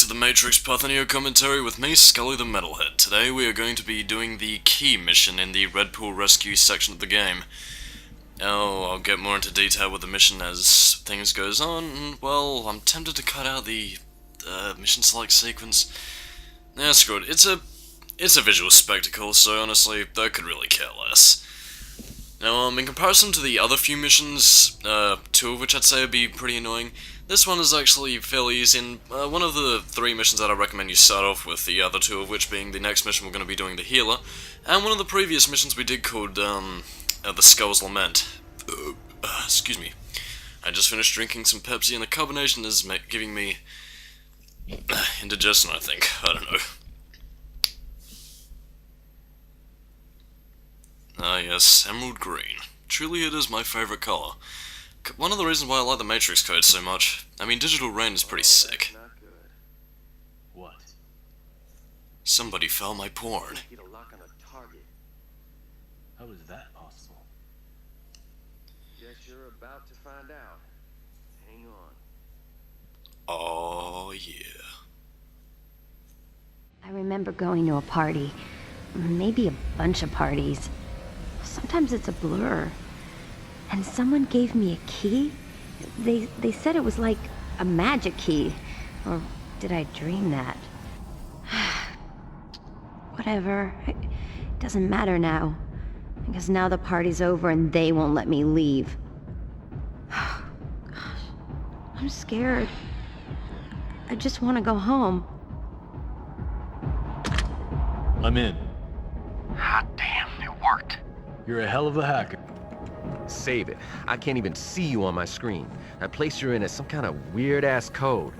to the Matrix Parthenio commentary with me, Skully the Metalhead. Today we are going to be doing the key mission in the Red Pool Rescue section of the game. I'll get more into detail with the mission as things goes on, and, well, I'm tempted to cut out the mission select sequence. Nah, screw it. It's a visual spectacle, so honestly, I could really care less. Now, in comparison to the other few missions, two of which I'd say would be pretty annoying, this one is actually fairly easy, and one of the three missions that I recommend you start off with, the other two of which being the next mission we're going to be doing the healer, and one of the previous missions we did called, the Skull's Lament. Excuse me. I just finished drinking some Pepsi, and the carbonation is giving me indigestion, I think. I don't know. Ah yes, emerald green. Truly it is my favourite colour. One of the reasons why I like the Matrix code so much. I mean, Digital Rain is pretty sick. What? Somebody found my porn. How is that possible? Guess you're about to find out. Hang on. Oh yeah. I remember going to a party. Maybe a bunch of parties. Sometimes it's a blur. And someone gave me a key. They said it was like a magic key. Or did I dream that? Whatever. It doesn't matter now. Because now the party's over and they won't let me leave. Gosh, I'm scared. I just want to go home. I'm in. Hot damn, it worked. You're a hell of a hacker. Save it. I can't even see you on my screen. That place you're in is some kind of weird-ass code.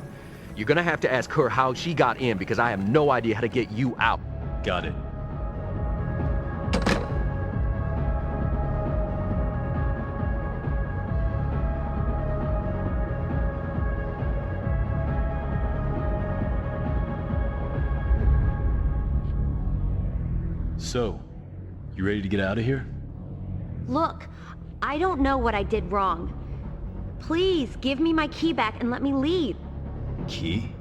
You're gonna have to ask her how she got in because I have no idea how to get you out. Got it. So, you ready to get out of here? Look, I don't know what I did wrong. Please, give me my key back and let me leave. Key?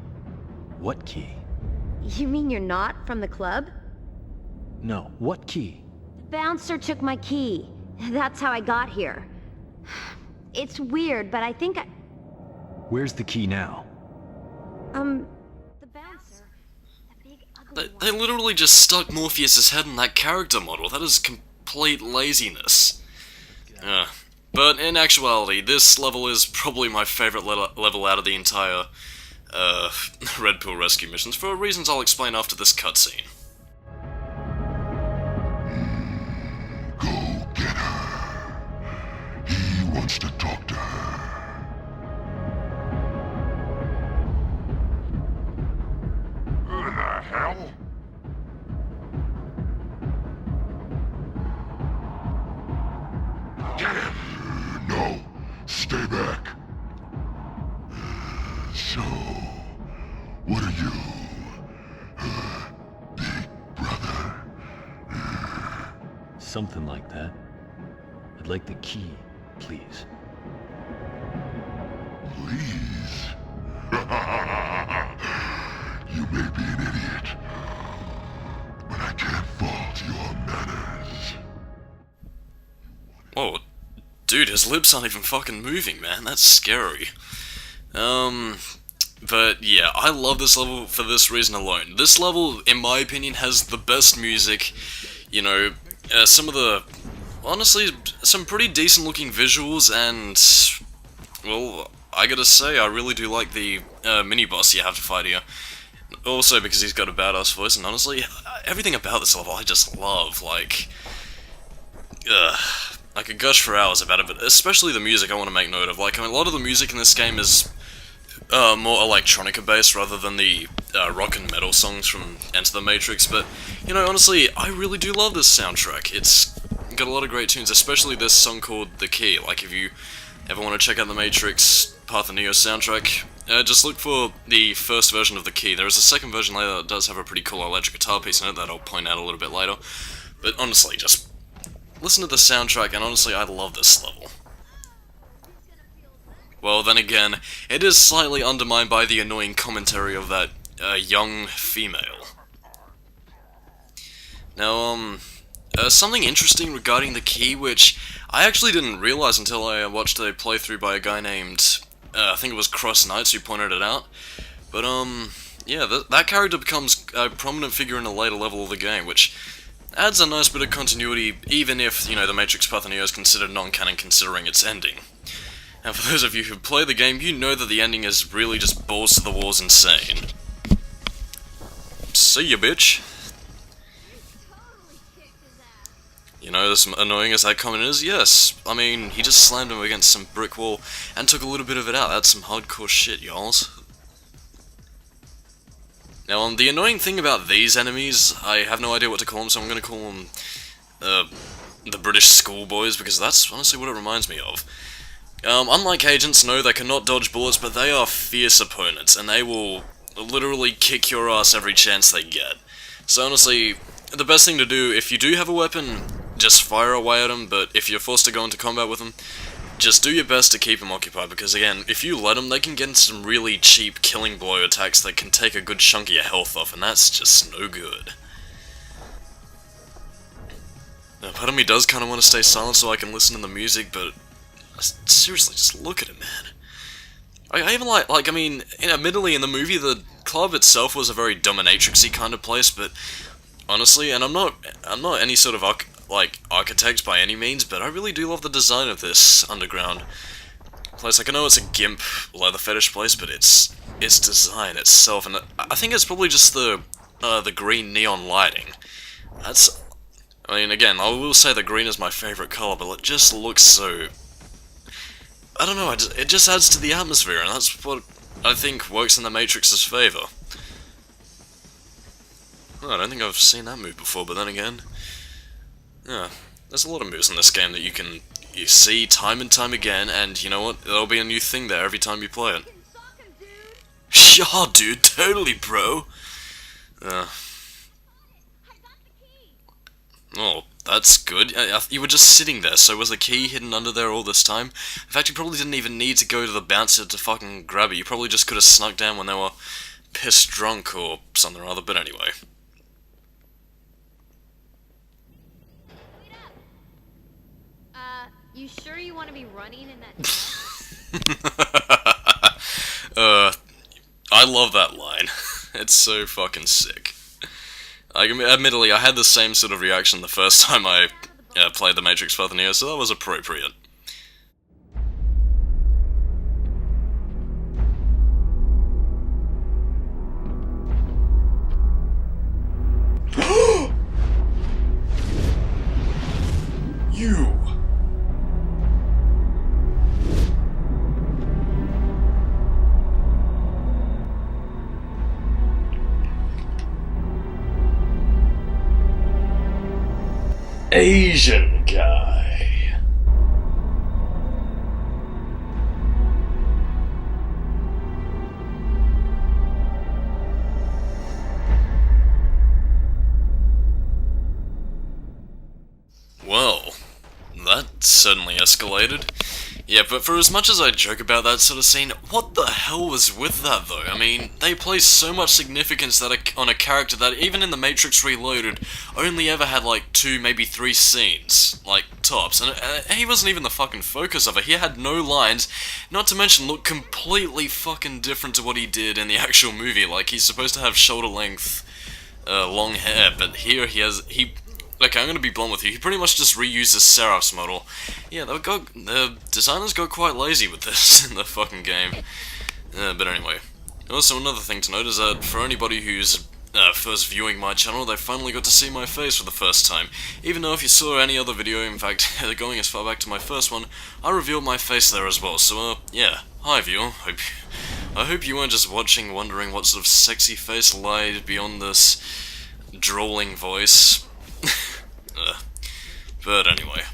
What key? You mean you're not from the club? No, what key? The bouncer took my key. That's how I got here. It's weird, but I think Where's the key now? the bouncer. The big ugly They literally just stuck Morpheus's head in that character model. That is complete laziness. But in actuality, this level is probably my favourite level out of the entire Red Pool Rescue missions, for reasons I'll explain after this cutscene. Go get her. He wants to talk to her. Who the hell? Damn! No, stay back. So, what are you? Big brother? Something like that. I'd like the key, please. Please? You may be an idiot, but I can't fault your manners. Whoa, dude, his lips aren't even fucking moving, man. That's scary. But yeah, I love this level for this reason alone. This level, in my opinion, has the best music, you know, honestly, some pretty decent looking visuals, and, well, I gotta say, I really do like the mini-boss you have to fight here. Also because he's got a badass voice, and honestly, everything about this level I just love, like, I could gush for hours about it, but especially the music I want to make note of. Like, I mean, a lot of the music in this game is more electronica-based rather than the rock and metal songs from Enter the Matrix, but, you know, honestly, I really do love this soundtrack. It's got a lot of great tunes, especially this song called The Key. Like, if you ever want to check out the Matrix Path of Neo soundtrack, just look for the first version of The Key. There is a second version later that does have a pretty cool electric guitar piece in it that I'll point out a little bit later, but honestly, just listen to the soundtrack, and honestly, I love this level. Well, then again, it is slightly undermined by the annoying commentary of that a young female. Now, something interesting regarding the key, which I actually didn't realize until I watched a playthrough by a guy named, I think it was Cross Knights who pointed it out. But, yeah, that character becomes a prominent figure in a later level of the game, which adds a nice bit of continuity, even if, you know, the Matrix Path of Neo is considered non-canon considering its ending. And for those of you who play the game, you know that the ending is really just balls to the walls insane. See ya, bitch. You know, as annoying as that comment is, yes. I mean, he just slammed him against some brick wall and took a little bit of it out. That's some hardcore shit, y'alls. Now, the annoying thing about these enemies, I have no idea what to call them, so I'm going to call them the British schoolboys, because that's honestly what it reminds me of. Unlike agents, no, they cannot dodge bullets, but they are fierce opponents, and they will literally kick your ass every chance they get. So honestly, the best thing to do, if you do have a weapon, just fire away at them, but if you're forced to go into combat with them, just do your best to keep them occupied, because again, if you let them, they can get into some really cheap killing blow attacks that can take a good chunk of your health off, and that's just no good. Now, part of me does kind of want to stay silent so I can listen to the music, but seriously, just look at it, man. I even like, I mean, admittedly in the movie, the club itself was a very dominatrix-y kind of place, but honestly, and I'm not any sort of architect by any means, but I really do love the design of this underground place. Like, I know it's a gimp leather fetish place, but its design itself, and I think it's probably just the green neon lighting. That's, I mean, again, I will say that green is my favorite color, but it just looks so, I don't know, it just adds to the atmosphere, and that's what I think works in the Matrix's favor. Oh, I don't think I've seen that move before, but then again, yeah, there's a lot of moves in this game that you see time and time again, and you know what, there'll be a new thing there every time you play it. Yeah, dude, totally, bro! Oh, that's good. You were just sitting there, so was the key hidden under there all this time? In fact, you probably didn't even need to go to the bouncer to fucking grab it. You probably just could have snuck down when they were pissed drunk or something or other, but anyway. You sure you want to be running in that I love that line. It's so fucking sick. Admittedly, I had the same sort of reaction the first time I played the Matrix Path of Neo, so that was appropriate. You! Asian guy. Well, that certainly escalated. Yeah, but for as much as I joke about that sort of scene, what the hell was with that though? I mean, they place so much significance on a character that even in The Matrix Reloaded only ever had like 2, maybe 3 scenes, like tops, and he wasn't even the fucking focus of it. He had no lines, not to mention look completely fucking different to what he did in the actual movie. Like, he's supposed to have shoulder length, long hair, but here okay, I'm gonna be blunt with you. He pretty much just reuses Seraph's model. Yeah, the designers got quite lazy with this in the fucking game. But anyway. Also, another thing to note is that for anybody who's first viewing my channel, they finally got to see my face for the first time. Even though if you saw any other video, in fact, going as far back to my first one, I revealed my face there as well. So, yeah. Hi, viewer. I hope you weren't just watching, wondering what sort of sexy face lied beyond this drawling voice. But anyway,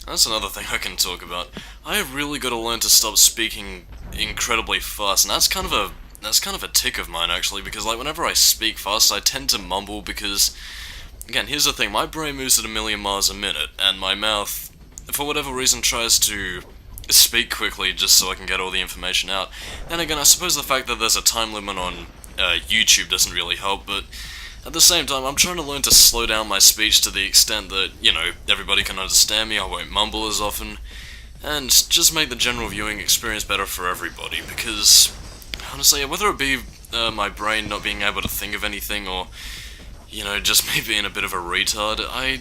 that's another thing I can talk about. I have really got to learn to stop speaking incredibly fast, and that's kind of a tick of mine actually, because like whenever I speak fast, I tend to mumble because, again, here's the thing, my brain moves at 1,000,000 miles a minute, and my mouth, for whatever reason, tries to speak quickly just so I can get all the information out. And again, I suppose the fact that there's a time limit on YouTube doesn't really help, but at the same time, I'm trying to learn to slow down my speech to the extent that, you know, everybody can understand me, I won't mumble as often, and just make the general viewing experience better for everybody, because, honestly, whether it be my brain not being able to think of anything, or, you know, just me being a bit of a retard, I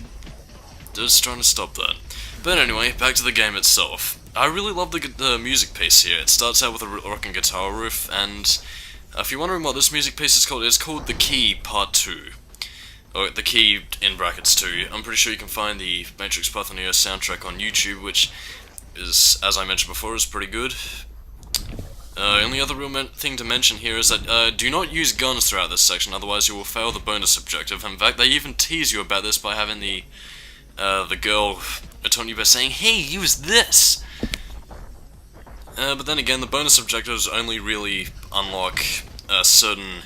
just trying to stop that. But anyway, back to the game itself. I really love the music piece here. It starts out with a rocking guitar riff, and if you're wondering what this music piece is called, it's called The Key Part 2. Or The Key in brackets 2. I'm pretty sure you can find the Matrix Path of Neo soundtrack on YouTube, which is, as I mentioned before, is pretty good. Only other real thing to mention here is that do not use guns throughout this section, otherwise you will fail the bonus objective. In fact, they even tease you about this by having the girl taunt you by saying, "Hey, use this!" But then again, the bonus objectives only really unlock certain,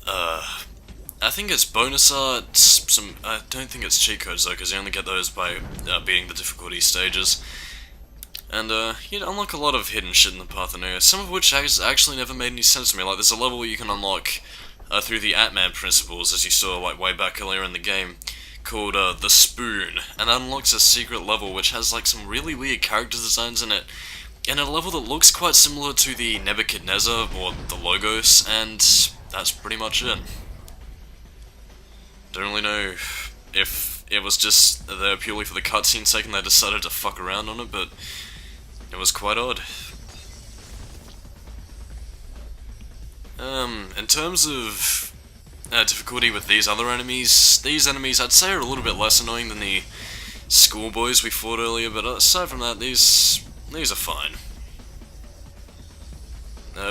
I think it's bonus arts, I don't think it's cheat codes though, because you only get those by beating the difficulty stages. And, you unlock a lot of hidden shit in the Path of Neo, some of which has actually never made any sense to me. Like, there's a level where you can unlock through the Ant-Man principles, as you saw, like, way back earlier in the game, called The Spoon, and that unlocks a secret level which has, like, some really weird character designs in it, and a level that looks quite similar to the Nebuchadnezzar, or the Logos, and that's pretty much it. Don't really know if it was just there purely for the cutscene's sake and they decided to fuck around on it, but it was quite odd. In terms of difficulty with these other enemies, I'd say are a little bit less annoying than the schoolboys we fought earlier, but aside from that, these are fine.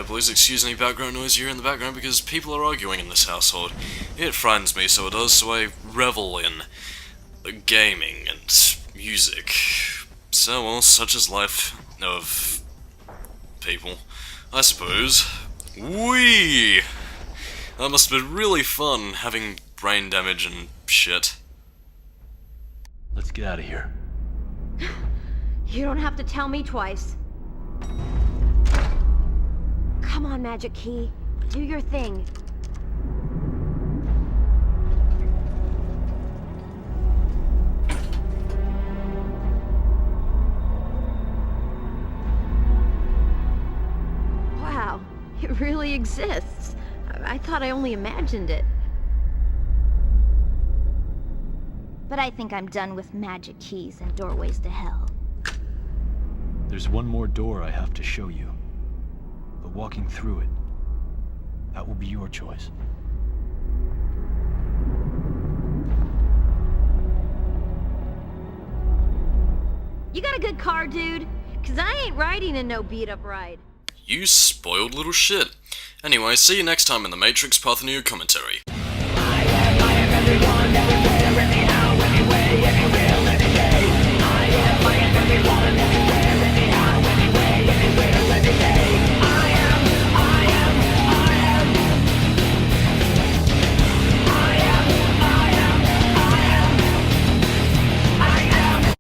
Please excuse any background noise you hear in the background because people are arguing in this household. It frightens me, so it does, so I revel in gaming and music. So, well, such is life of people, I suppose. Whee! That must have been really fun, having brain damage and shit. Let's get out of here. You don't have to tell me twice. Come on, Magic Key. Do your thing. Wow, it really exists. I thought I only imagined it. But I think I'm done with magic keys and doorways to hell. There's one more door I have to show you. But walking through it, that will be your choice. You got a good car, dude? 'Cause I ain't riding in no beat-up ride. You spoiled little shit. Anyway, see you next time in the Matrix Path of Neo commentary. I am everyone,